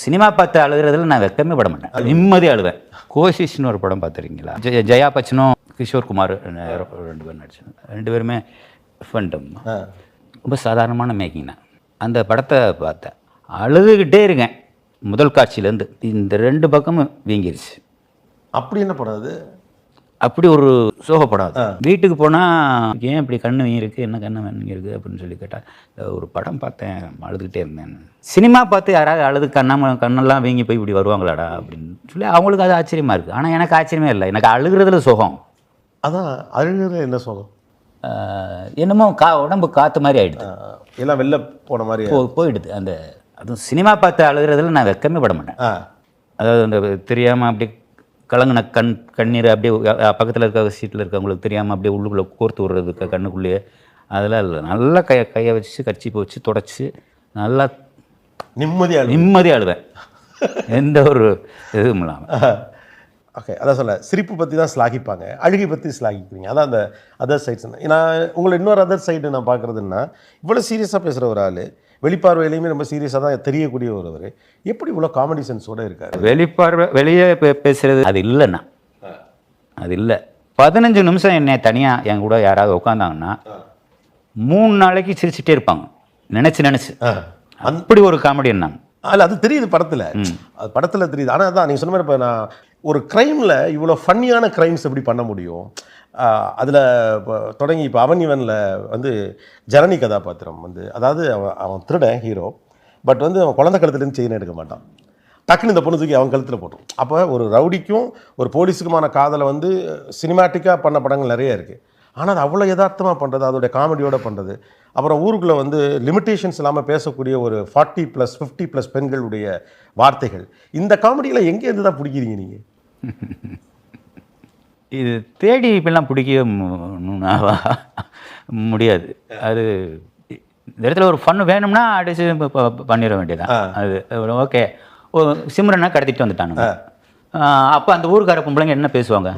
Cinema பார்த்து அழுகிறதுல நான் வெக்கமே பட மாட்டேன், நிம்மதியாக அழுவேன். கோஷிஷ்னு ஒரு படம் பார்த்துருக்கீங்களா? ஜெயா பச்சனும் கிஷோர் குமார் 2 பேர் நடிச்சாங்க. 2 பேருமே ஃபண்டம். ரொம்ப சாதாரணமான மேக்கிங் தான். அந்த படத்தை பார்த்தேன், அழுதுகிட்டே இருக்கேன் முதல் காட்சியிலேருந்து. இந்த 2 பக்கமும் வீங்கிருச்சு. அப்படி என்ன படம் அது? அப்படி ஒரு சோகப்படம். வீட்டுக்கு போனால் ஏன் இப்படி கண்ணு வீங்கிருக்கு, என்ன கண்ணு வீங்கிருக்கு அப்படின்னு சொல்லி கேட்டால், ஒரு படம் பார்த்தேன் அழுதுகிட்டே இருந்தேன். சினிமா பார்த்து யாராவது அழுது கண்ணெல்லாம் வீங்கி போய் இப்படி வருவாங்களாடா அப்படின்னு சொல்லி அவங்களுக்கு அது ஆச்சரியமாக இருக்குது. ஆனால் எனக்கு ஆச்சரியமே இல்லை, எனக்கு அழுகிறதுல சுகம். அதான் அழுகிறது என்ன சோகம்? என்னமோ உடம்பு காற்று மாதிரி ஆகிடுது, எல்லாம் வெளில போன மாதிரி போயிடுது. அதுவும் சினிமா பார்த்து அழுகிறதுல நான் வெக்கமே பட மாட்டேன். அதாவது அந்த தெரியாமல் அப்படி கலங்கின கண்ணீர் அப்படியே பக்கத்தில் இருக்க சீட்டில் இருக்கவங்களுக்கு தெரியாமல் அப்படியே உள்ளுக்குள்ளே கோர்த்து விடுறதுக்கு கண்ணுக்குள்ளேயே, அதெல்லாம் இல்லை. நல்லா கையை வச்சு கர்ச்சீப்பை வச்சு தொடச்சி நல்லா நிம்மதியாக அழுவேன், எந்த ஒரு இதுவும் இல்லாமல். ஓகே, அதான் சொல்ல சிரிப்பு பற்றி தான் ஸ்லாகிப்பாங்க, அழுகை பற்றி ஸ்லாகிக்கிறீங்க. அதான் அந்த அதர் சைட்ஸ். நான் உங்களை இன்னொரு அதர் சைடு நான் பார்க்குறதுன்னா, இவ்வளோ சீரியஸாக பேசுகிற ஒரு ஆள், வெளிப்பார்வையிலையுமே ரொம்ப சீரியஸாக தான் தெரியக்கூடிய ஒருவர், எப்படி இவ்வளோ காமெடி சென்ஸோடு இருக்கார்? வெளியே பேசுகிறது அது இல்லைண்ணா, அது இல்லை. 15 நிமிஷம் என்னை தனியாக என் கூட யாராவது உட்காந்தாங்கன்னா 3 நாளைக்கு சிரிச்சுட்டே இருப்பாங்க, நினச்சி அப்படி ஒரு காமெடி என்ன. அதில் அது தெரியுது படத்தில், அது படத்தில் தெரியுது. ஆனால் அதான் நீங்கள் சொன்ன மாதிரி இப்போ நான் ஒரு க்ரைமில் இவ்வளோ ஃபன்னியான க்ரைம்ஸ் எப்படி பண்ண முடியும்? அதில் இப்போ தொடங்கி இப்போ அவன்இவனில் வந்து ஜனனி கதாபாத்திரம் வந்து, அதாவது அவன் திருடன் ஹீரோ, பட் வந்து அவன் குழந்தை கழுத்துலேருந்து செயின் எடுக்க மாட்டான், டக்குன்னு இந்த பொண்ணு தூக்கி அவன் கழுத்தில் போட்டோம். அப்போ ஒரு ரவுடிக்கும் ஒரு போலீஸுக்குமான காதலை வந்து சினிமாட்டிக்காக பண்ண படங்கள் நிறைய இருக்குது. ஆனால் அது அவ்வளோ யதார்த்தமாக பண்ணுறது, அதோடைய காமெடியோடு பண்ணுறது. அப்புறம் ஊருக்குள்ளே வந்து லிமிட்டேஷன்ஸ் இல்லாமல் பேசக்கூடிய ஒரு 40+, 50+ பெண்களுடைய வார்த்தைகள். இந்த காமெடியில் எங்கேருந்து தான் பிடிக்கிறீங்க நீங்கள்? இது தேடி இப்பெல்லாம் பிடிக்க முடியாது. அது இந்த இடத்துல ஒரு ஃபன் வேணும்னா அடிச்சு பண்ணிட வேண்டியதான். அது ஓகே, சிம்ரனை கடத்திட்டு வந்துட்டானுங்க, அப்போ அந்த ஊருக்கார பொம்பளைங்க என்ன பேசுவாங்க?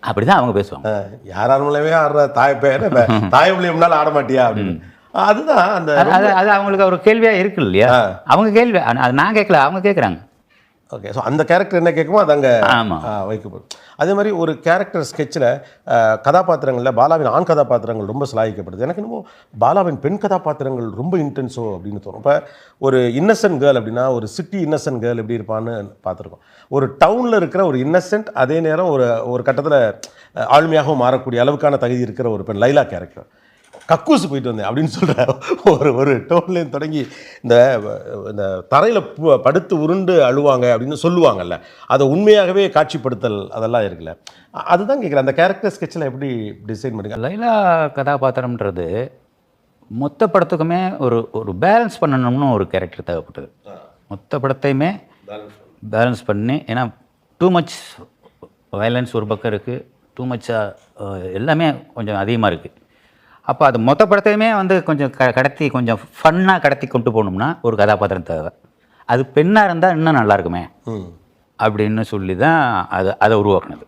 அப்படிதான் அவங்க பேசுவாங்க. யாராலுமே ஆடுற தாய் பிள்ளைம்னால ஆட மாட்டியா அப்படின்னு. அதுதான் அந்த அது அவங்களுக்கு ஒரு கேள்வியாக இருக்கு இல்லையா? அவங்க கேள்வி, அது நான் கேட்கல, அவங்க கேட்குறாங்க. ஓகே, ஸோ அந்த கேரக்டர் என்ன கேட்குமோ அது அங்கே வைக்கப்படும். அதே மாதிரி ஒரு கேரக்டர் ஸ்கெட்சில் கதாபாத்திரங்களில் பாலாவின் ஆண் கதாபாத்திரங்கள் ரொம்ப சிலாகிக்கப்படுது. எனக்கு என்னமோ பாலாவின் பெண் கதாபாத்திரங்கள் ரொம்ப இன்டென்ஸோ அப்படின்னு தோணும். இப்போ ஒரு இன்னசென்ட் கேர்ள் அப்படின்னா, ஒரு சிட்டி இன்னசென்ட் கேர்ள் எப்படி இருப்பான்னு பார்த்துருக்கோம். ஒரு டவுனில் இருக்கிற ஒரு இன்னசென்ட், அதே நேரம் ஒரு கட்டத்தில் ஆளுமையாகவும் மாறக்கூடிய அளவுக்கான தகுதி இருக்கிற ஒரு பெண் லைலா கேரக்டர். கக்கூசு போயிட்டு வந்தேன் அப்படின்னு சொல்கிற ஒரு டோன்லேருந்து தொடங்கி இந்த தரையில் படுத்து உருண்டு அழுவாங்க அப்படின்னு சொல்லுவாங்கல்ல, அதை உண்மையாகவே காட்சிப்படுத்தல் அதெல்லாம் இருக்குல்ல, அதுதான் கேட்குறேன். அந்த கேரக்டர் ஸ்கெட்சில் எப்படி டிசைன் பண்ணுங்க? லைலா கதாபாத்திரம்ன்றது மொத்த படத்துக்குமே ஒரு பேலன்ஸ் பண்ணணும்னு ஒரு கேரக்டர் தேவைப்பட்டது. மொத்த படத்தையுமே பேலன்ஸ் பண்ணி, ஏன்னா டூ மச் வயலன்ஸ் ஒரு பக்கம் இருக்குது, டூ மச்சாக எல்லாமே கொஞ்சம் அதிகமாக இருக்குது. அப்போ அது மொத்த படத்தையுமே வந்து கொஞ்சம் கடத்தி, கொஞ்சம் ஃபன்னாக கடத்தி கொண்டு போகணும்னா ஒரு கதாபாத்திரம் தேவை. அது பெண்ணாக இருந்தால் இன்னும் நல்லாயிருக்குமே அப்படின்னு சொல்லி தான் அதை உருவாக்குனது.